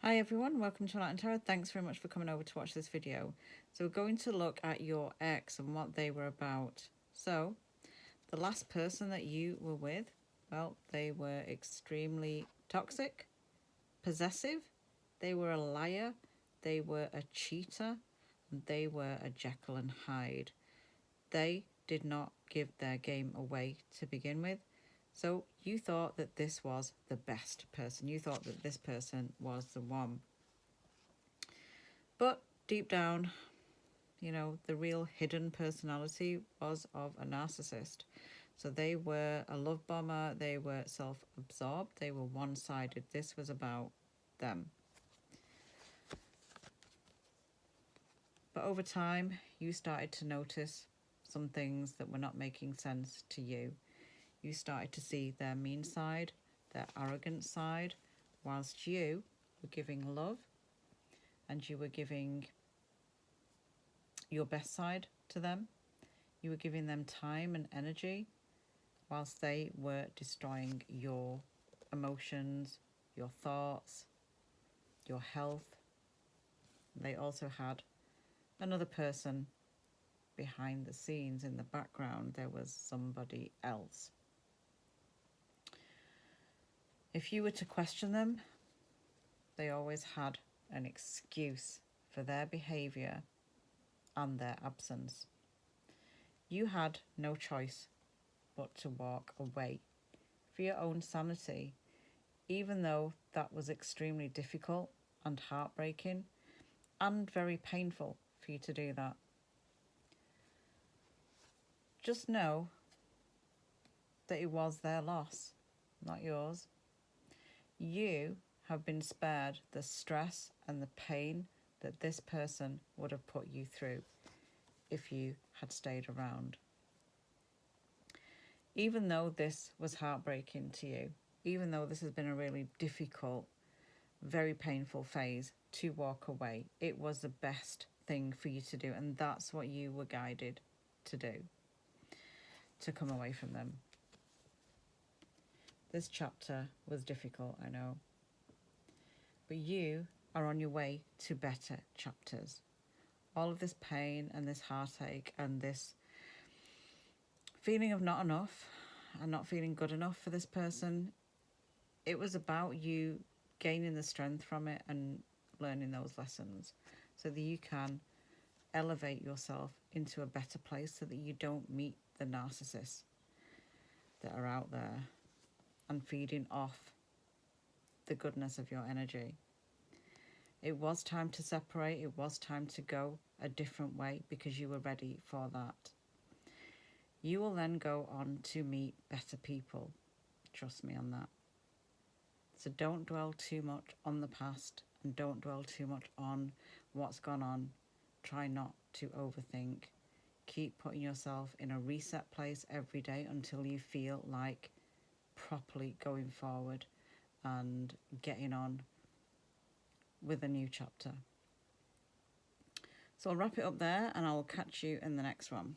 Hi everyone, welcome to Light and Tarot. Thanks very much for coming over to watch this video. So we're going to look at your ex and what they were about. So the last person that you were with, well, they were extremely toxic, possessive, they were a liar, they were a cheater, and they were a Jekyll and Hyde. They did not give their game away to begin with. So you thought that this was the best person. You thought that this person was the one. But deep down, the real hidden personality was of a narcissist. So they were a love bomber, they were self-absorbed, they were one-sided. This was about them. But over time, you started to notice some things that were not making sense to you. You started to see their mean side, their arrogant side, whilst you were giving love and you were giving your best side to them. You were giving them time and energy whilst they were destroying your emotions, your thoughts, your health. They also had another person behind the scenes. In the background, there was somebody else. If you were to question them, they always had an excuse for their behaviour and their absence. You had no choice but to walk away for your own sanity, even though that was extremely difficult and heartbreaking and very painful for you to do that. Just know that it was their loss, not yours. You have been spared the stress and the pain that this person would have put you through if you had stayed around. Even though this was heartbreaking to you, even though this has been a really difficult, very painful phase to walk away, it was the best thing for you to do, and that's what you were guided to do, to come away from them. This chapter was difficult, I know, but you are on your way to better chapters. All of this pain and this heartache and this feeling of not enough and not feeling good enough for this person, it was about you gaining the strength from it and learning those lessons so that you can elevate yourself into a better place, so that you don't meet the narcissists that are out there and feeding off the goodness of your energy. It was time to separate. It was time to go a different way because you were ready for that. You will then go on to meet better people. Trust me on that. So don't dwell too much on the past and don't dwell too much on what's gone on. Try not to overthink. Keep putting yourself in a reset place every day until you feel like properly going forward and getting on with a new chapter. So I'll wrap it up there and I will catch you in the next one.